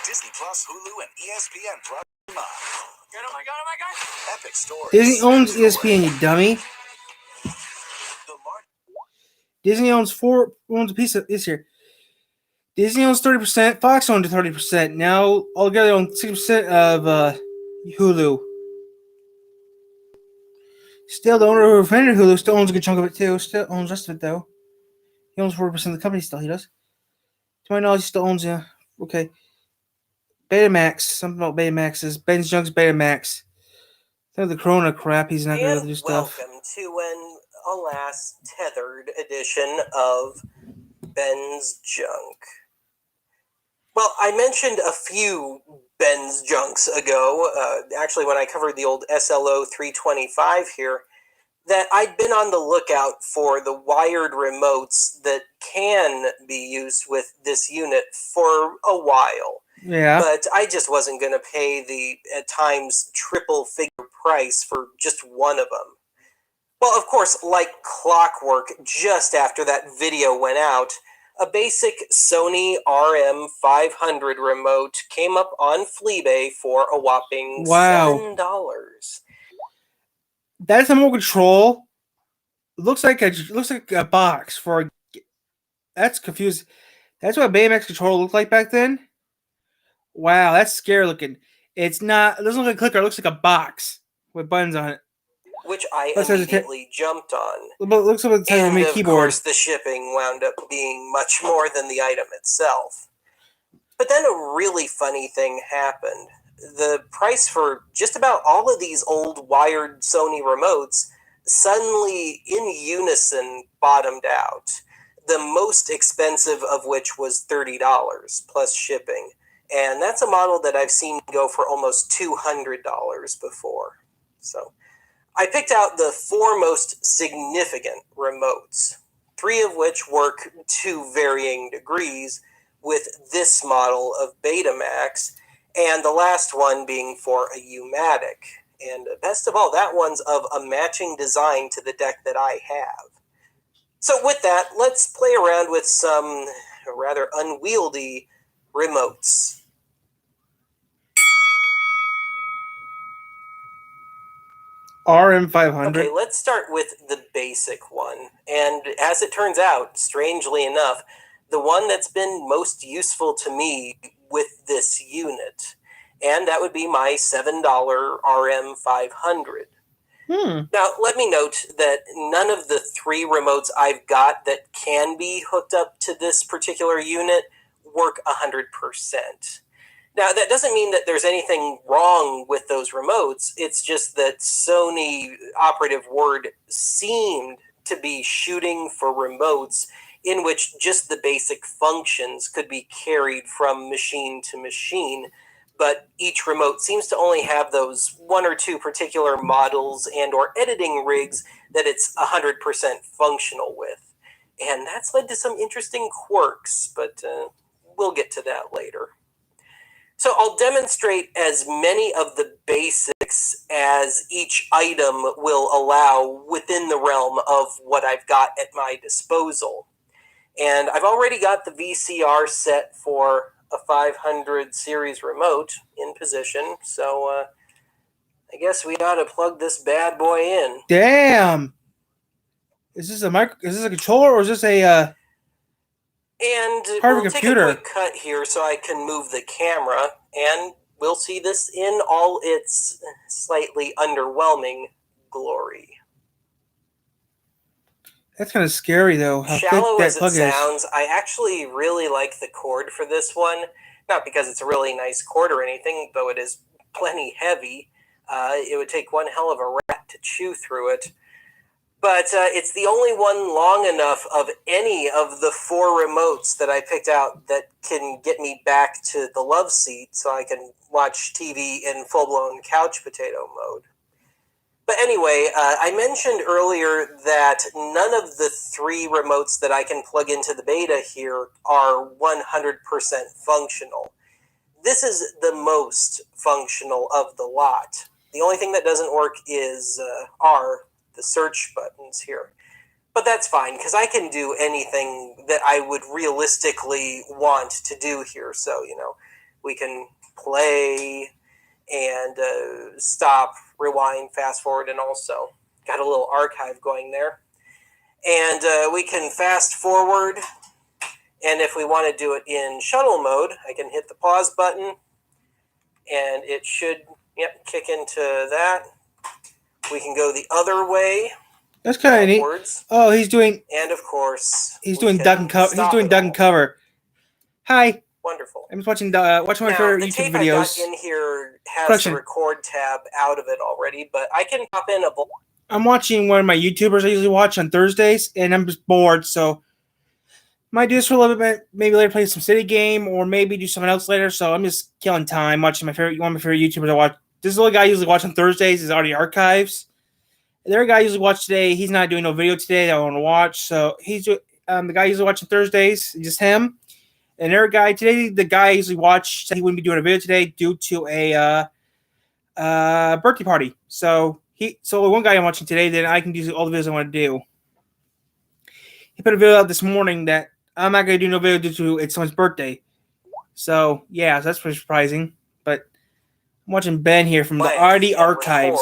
Disney Plus, Hulu, and ESPN Plus. Oh my god. Epic Stories. Disney owns ESPN, you dummy. Disney owns a piece of this here. Disney owns 30%. Fox owns 30%. Now altogether they own 60% of Hulu. Still, the owner of Hulu still owns a good chunk of it too. Still owns the rest of it though. He owns 40% of the company. Still, he does. To my knowledge, he still owns okay. Betamax. Something about Betamax is Ben Young's Betamax. Instead of the Corona crap, he's not going to be able to do stuff. Welcome to an, alas, tethered edition of Ben's Junk. Well, I mentioned a few Ben's Junks ago, actually when I covered the old SLO 325 here, that I'd been on the lookout for the wired remotes that can be used with this unit for a while. Yeah. But I just wasn't going to pay the, at times, triple figure price for just one of them. Well, of course, like clockwork, just after that video went out, a basic Sony RM500 remote came up on Fleabay for a whopping $7. That's a remote control. Looks like a box for. That's confusing. That's what a Baymax controller looked like back then. Wow, that's scary looking. It's not. It doesn't look like a clicker. It looks like a box with buttons on it. Which I immediately jumped on. But it looks like it's and a of keyboard. Course, the shipping wound up being much more than the item itself. But then a really funny thing happened. The price for just about all of these old wired Sony remotes suddenly, in unison, bottomed out. The most expensive of which was $30 plus shipping. And that's a model that I've seen go for almost $200 before. So I picked out the 4 most significant remotes, 3 of which work to varying degrees with this model of Betamax, and the last one being for a U-Matic. And best of all, that one's of a matching design to the deck that I have. So with that, let's play around with some rather unwieldy remotes. RM500. Okay, let's start with the basic one. And as it turns out, strangely enough, the one that's been most useful to me with this unit. And that would be my $7 RM500. Now, let me note that none of the 3 remotes I've got that can be hooked up to this particular unit work 100%. Now, that doesn't mean that there's anything wrong with those remotes. It's just that Sony operative word seemed to be shooting for remotes in which just the basic functions could be carried from machine to machine, but each remote seems to only have those 1 or 2 particular models and or editing rigs that it's 100% functional with. And that's led to some interesting quirks, but we'll get to that later. So I'll demonstrate as many of the basics as each item will allow within the realm of what I've got at my disposal. And I've already got the VCR set for a 500 series remote in position, so I guess we ought to plug this bad boy in. Damn! Is this a controller or is this a And we'll take a quick cut here so I can move the camera, and we'll see this in all its slightly underwhelming glory. That's kind of scary, though. How Shallow thick as that plug it sounds, I actually really like the cord for this one. Not because it's a really nice cord or anything, though it is plenty heavy. It would take one hell of a rat to chew through it. But it's the only one long enough of any of the 4 remotes that I picked out that can get me back to the love seat so I can watch TV in full-blown couch potato mode. But anyway, I mentioned earlier that none of the 3 remotes that I can plug into the beta here are 100% functional. This is the most functional of the lot. The only thing that doesn't work is the search buttons here. But that's fine, because I can do anything that I would realistically want to do here. So, We can play and stop, rewind, fast forward, and also got a little archive going there. And we can fast forward, and if we want to do it in shuttle mode, I can hit the pause button, and it should kick into that. We can go the other way. That's kind of neat. Backwards. Oh, he's doing. And of course, He's we doing can duck and cover. He's stop doing it duck all. and cover. Hi, Wonderful. I'm just watching my Now, favorite the YouTube tape videos. I got in here has Collection. the record tab out of it already, but I can pop in a I'm watching one of my YouTubers I usually watch on Thursdays, and I'm just bored, so might do this for a little bit. Maybe later play some city game, or maybe do something else later. So I'm just killing time watching one of my favorite YouTubers I watch. This is the only guy I usually watch on Thursdays. Is Audio Archives. The other guy I usually watch today, he's not doing no video today that I want to watch. So he's the guy I usually watch on Thursdays, just him. And the other guy today, the guy I usually watch, said he wouldn't be doing a video today due to a birthday party. So one guy I'm watching today, then I can do all the videos I want to do. He put a video out this morning that I'm not going to do no video due to it's someone's birthday. So yeah, so that's pretty surprising. But I'm watching Ben here from the RD Archives.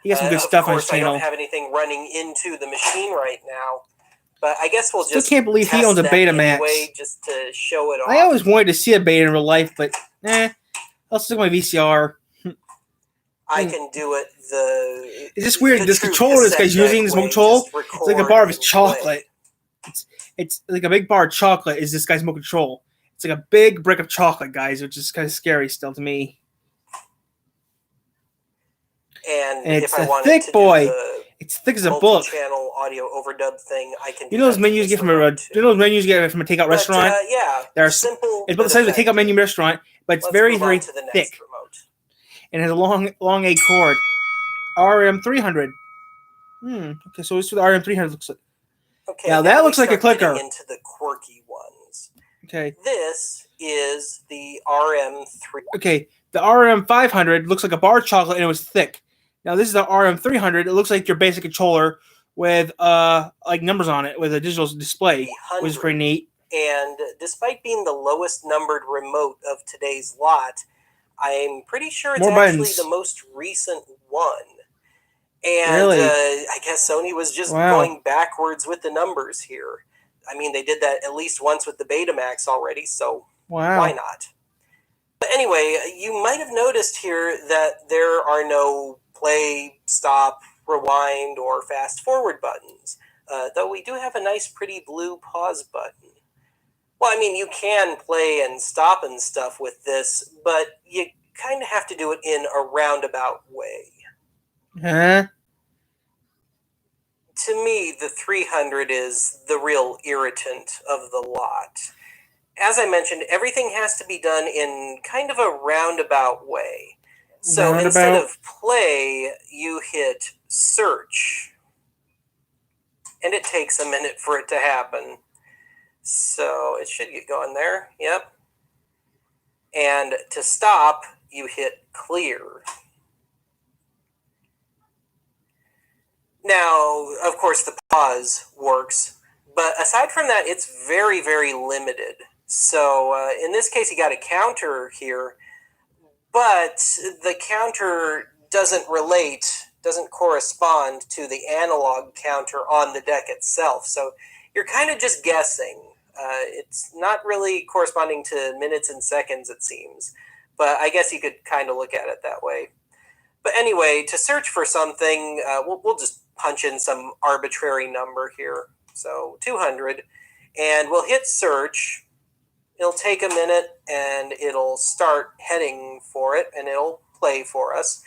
He got some good stuff on his channel. I don't have anything running into the machine right now, but I guess we'll Still just can't believe he owns a Betamax. anyway, just to show it off. I always wanted to see a beta in real life, but I'll stick with my VCR. I can do it. It's just weird. This controller this guy's using, this control, it's like a bar of his chocolate. It's like a big bar of chocolate is this guy's remote control. It's like a big brick of chocolate, guys, which is kind of scary still to me. And it's if I a wanted thick to boy. do the It's thick as a book. Multi-channel audio overdub thing, I can. You know those menus you get from a takeout restaurant? Yeah, they're simple. It's about the size of a takeout menu restaurant, but it's very, very thick. And it has a long A cord. RM300. Okay, so it's what the RM300 looks like. Okay, now that looks like a clicker. Into the quirky ones. Okay. This is the RM3. Okay, the RM500 looks like a bar of chocolate and it was thick. Now this is the RM300. It looks like your basic controller with like numbers on it with a digital display, which is pretty neat. And despite being the lowest numbered remote of today's lot, I'm pretty sure it's actually the most recent one. And really? I guess Sony was just going backwards with the numbers here. I mean, they did that at least once with the Betamax already, so why not? But anyway, you might have noticed here that there are no play, stop, rewind, or fast forward buttons, though we do have a nice pretty blue pause button. Well, I mean, you can play and stop and stuff with this, but you kind of have to do it in a roundabout way. Huh? To me, the 300 is the real irritant of the lot. As I mentioned, everything has to be done in kind of a roundabout way. So instead of play, you hit search. And it takes a minute for it to happen. So it should get going there. Yep. And to stop, you hit clear. Now, of course, the pause works. But aside from that, it's very, very limited. So in this case, you got a counter here. But the counter doesn't correspond to the analog counter on the deck itself. So you're kind of just guessing. It's not really corresponding to minutes and seconds, it seems. But I guess you could kind of look at it that way. But anyway, to search for something, we'll just punch in some arbitrary number here. So 200. And we'll hit search. It'll take a minute, and it'll start heading for it, and it'll play for us.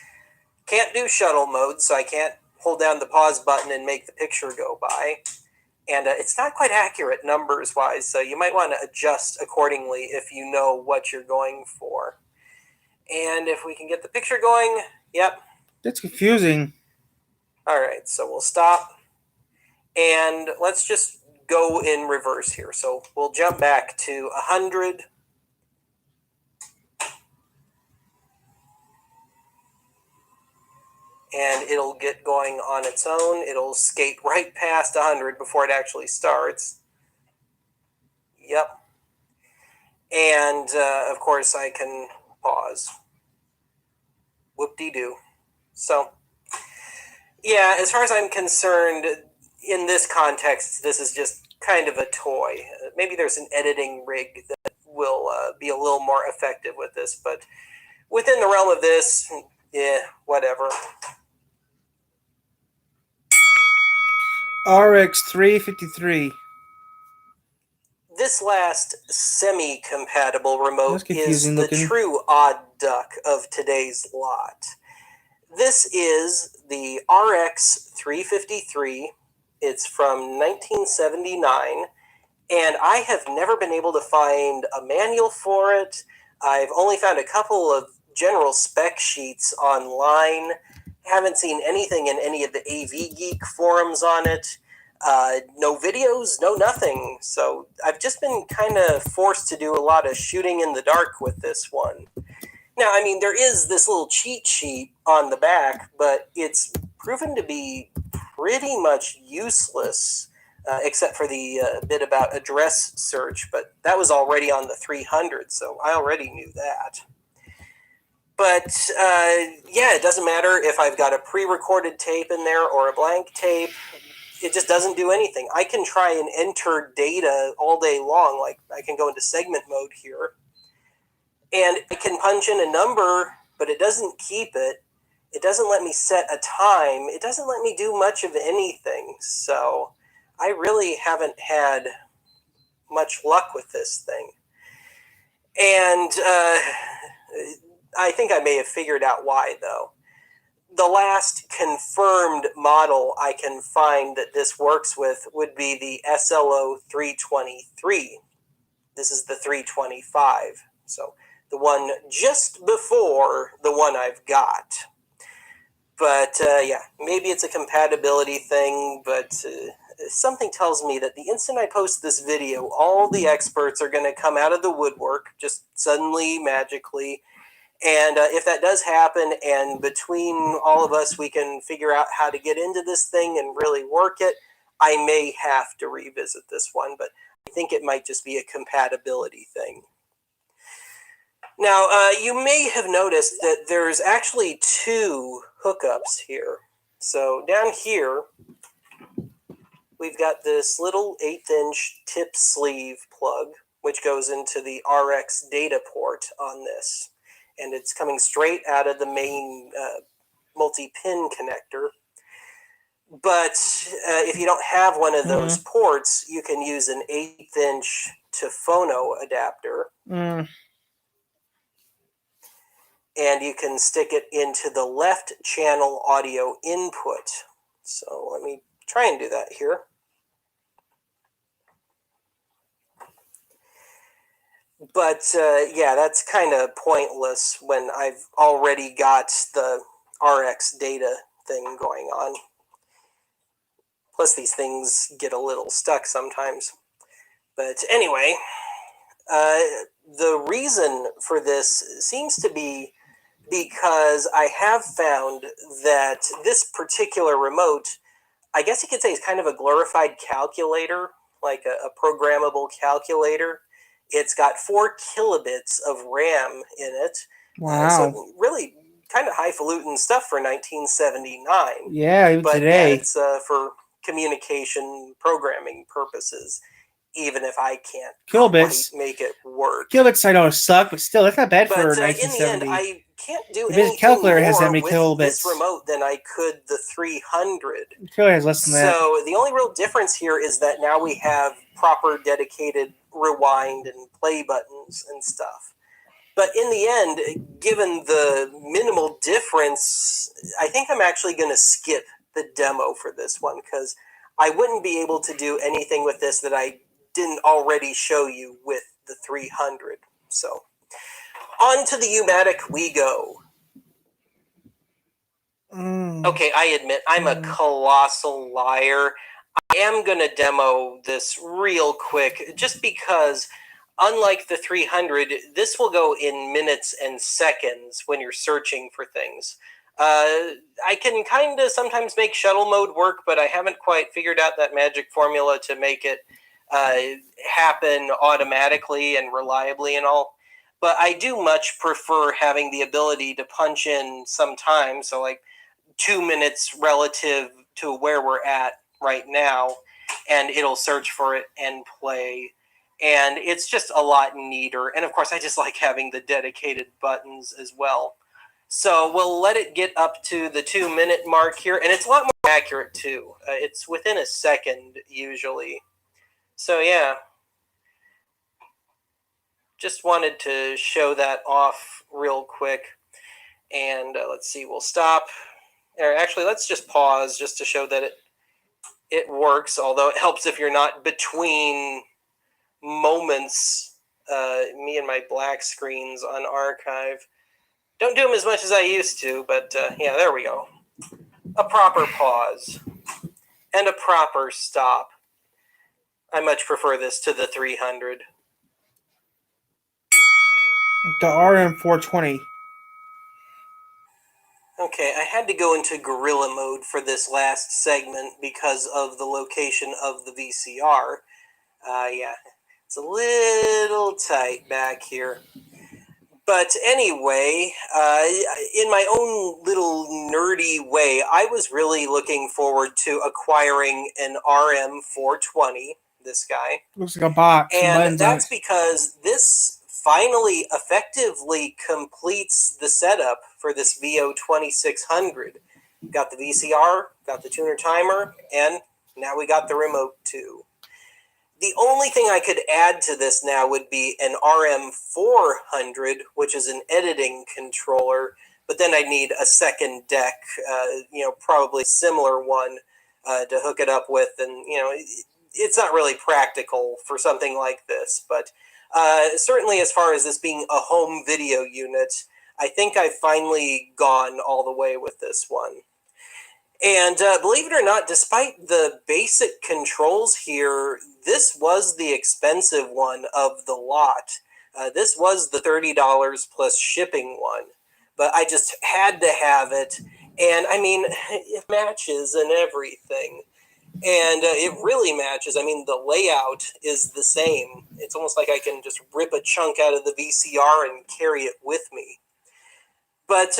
Can't do shuttle mode, so I can't hold down the pause button and make the picture go by. And it's not quite accurate numbers-wise, so you might want to adjust accordingly if you know what you're going for. And if we can get the picture going, yep. That's confusing. All right, so we'll stop. And let's just go in reverse here. So we'll jump back to 100. And it'll get going on its own. It'll skate right past 100 before it actually starts. Yep. And, of course, I can pause. Whoop-de-doo. So, yeah, as far as I'm concerned, in this context, this is just kind of a toy. Maybe there's an editing rig that will be a little more effective with this, but within the realm of this, yeah, whatever. RX 353. This last semi-compatible remote That's is confusing the looking. true odd duck of today's lot. This is the RX 353. It's from 1979, and I have never been able to find a manual for it. I've only found a couple of general spec sheets online. Haven't seen anything in any of the AV Geek forums on it. No videos, no nothing. So I've just been kind of forced to do a lot of shooting in the dark with this one. Now, I mean, there is this little cheat sheet on the back, but it's proven to be pretty much useless, except for the bit about address search, but that was already on the 300, so I already knew that. But, yeah, it doesn't matter if I've got a pre-recorded tape in there or a blank tape. It just doesn't do anything. I can try and enter data all day long, like I can go into segment mode here, and I can punch in a number, but it doesn't keep it. It doesn't let me set a time. It doesn't let me do much of anything. So I really haven't had much luck with this thing. And I think I may have figured out why, though. The last confirmed model I can find that this works with would be the SLO 323. This is the 325. So the one just before the one I've got. But, yeah, maybe it's a compatibility thing, but something tells me that the instant I post this video, all the experts are going to come out of the woodwork, just suddenly, magically. And if that does happen, and between all of us we can figure out how to get into this thing and really work it, I may have to revisit this one, but I think it might just be a compatibility thing. Now, you may have noticed that there's actually two hookups here. So down here, we've got this little 1/8" tip sleeve plug, which goes into the RX data port on this. And it's coming straight out of the main multi-pin connector. But if you don't have one of those ports, you can use an 1/8" to phono adapter. And you can stick it into the left channel audio input. So let me try and do that here. But yeah, that's kind of pointless when I've already got the RX data thing going on. Plus these things get a little stuck sometimes. But anyway, the reason for this seems to be because I have found that this particular remote, I guess you could say, is kind of a glorified calculator, like a programmable calculator. It's got 4 kilobits of RAM in it. Wow. So really kind of highfalutin stuff for 1979. Yeah, even but today. Yeah, it's for communication programming purposes, even if I can't Kilobits. quite make it work. Kilobits I know suck, but still, that's not bad for But in 1970. the end, I can't do The anything calculator has that more many with kilobits. this remote than I could the 300. The calculator has less than that. So the only real difference here is that now we have proper dedicated rewind and play buttons and stuff. But in the end, given the minimal difference, I think I'm actually going to skip the demo for this one, because I wouldn't be able to do anything with this that I didn't already show you with the 300. So on to the U-matic we go. Okay, I admit I'm a colossal liar. I am going to demo this real quick, just because unlike the 300, this will go in minutes and seconds when you're searching for things. I can kind of sometimes make shuttle mode work, but I haven't quite figured out that magic formula to make it happen automatically and reliably and all. But I do much prefer having the ability to punch in some time, so like 2 minutes relative to where we're at right now, and it'll search for it and play. And it's just a lot neater. And of course, I just like having the dedicated buttons as well. So we'll let it get up to the 2 minute mark here, and it's a lot more accurate too. It's within a second usually. So yeah, just wanted to show that off real quick. And let's see, we'll stop. Or actually, let's just pause just to show that it works, although it helps if you're not between moments. Me and my black screens on archive. Don't do them as much as I used to, but yeah, there we go. A proper pause and a proper stop. I much prefer this to the 300. The RM420. Okay, I had to go into guerrilla mode for this last segment because of the location of the VCR. Yeah, it's a little tight back here. But anyway, in my own little nerdy way, I was really looking forward to acquiring an RM420, this guy. Looks like a box. And that's because this finally effectively completes the setup for this VO2600. Got the VCR, got the tuner timer, and now we got the remote too. The only thing I could add to this now would be an RM400, which is an editing controller, but then I'd need a second deck, probably a similar one to hook it up with, and, it's not really practical for something like this, but certainly as far as this being a home video unit, I think I've finally gone all the way with this one. And believe it or not, despite the basic controls here, this was the expensive one of the lot. This was the $30 plus shipping one, but I just had to have it. And I mean, it matches and everything. And it really matches. I mean, the layout is the same. It's almost like I can just rip a chunk out of the VCR and carry it with me. But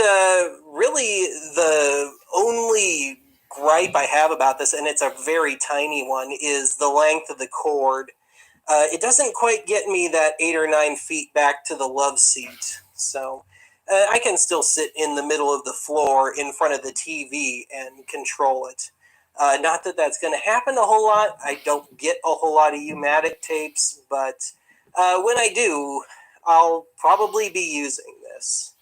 really, the only gripe I have about this, and it's a very tiny one, is the length of the cord. It doesn't quite get me that 8 or 9 feet back to the love seat. So I can still sit in the middle of the floor in front of the TV and control it. Not that that's going to happen a whole lot. I don't get a whole lot of U-matic tapes, but when I do, I'll probably be using this.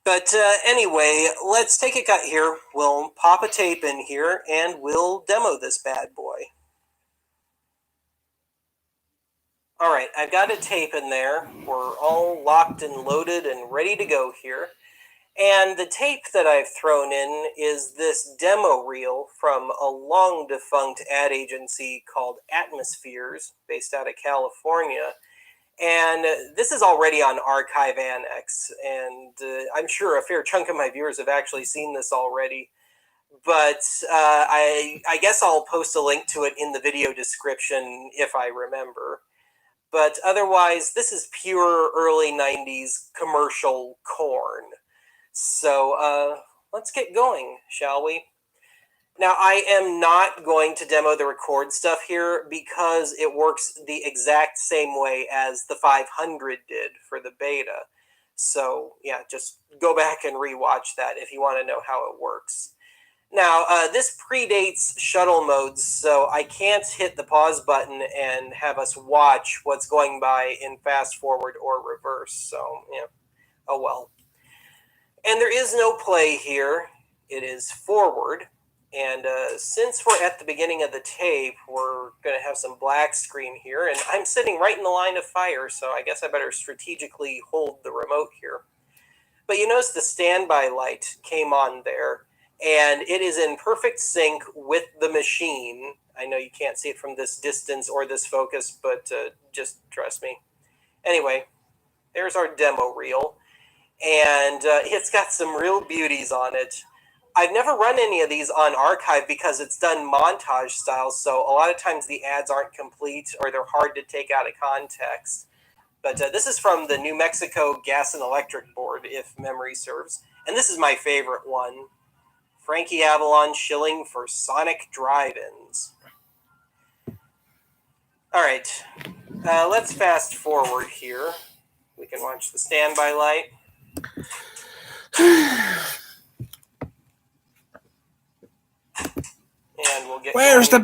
But anyway, let's take a cut here. We'll pop a tape in here, and we'll demo this bad boy. All right, I've got a tape in there. We're all locked and loaded and ready to go here. And the tape that I've thrown in is this demo reel from a long-defunct ad agency called Atmospheres, based out of California. And this is already on Archive Annex, and I'm sure a fair chunk of my viewers have actually seen this already. But I guess I'll post a link to it in the video description if I remember. But otherwise, this is pure early 90s commercial corn. So let's get going, shall we? Now, I am not going to demo the record stuff here because it works the exact same way as the 500 did for the beta. So, yeah, just go back and rewatch that if you want to know how it works. Now, this predates shuttle modes, so I can't hit the pause button and have us watch what's going by in fast forward or reverse. So, yeah, oh well. And there is no play here. It is forward. And since we're at the beginning of the tape, we're going to have some black screen here. And I'm sitting right in the line of fire, so I guess I better strategically hold the remote here. But you notice the standby light came on there, and it is in perfect sync with the machine. I know you can't see it from this distance or this focus, but just trust me. Anyway, there's our demo reel. And it's got some real beauties on it. I've never run any of these on archive because it's done montage style, so a lot of times the ads aren't complete or they're hard to take out of context. But this is from the New Mexico Gas and Electric Board, if memory serves. And this is my favorite one. Frankie Avalon shilling for Sonic Drive-Ins. All right, let's fast forward here. We can watch the standby light. And we'll get Where's the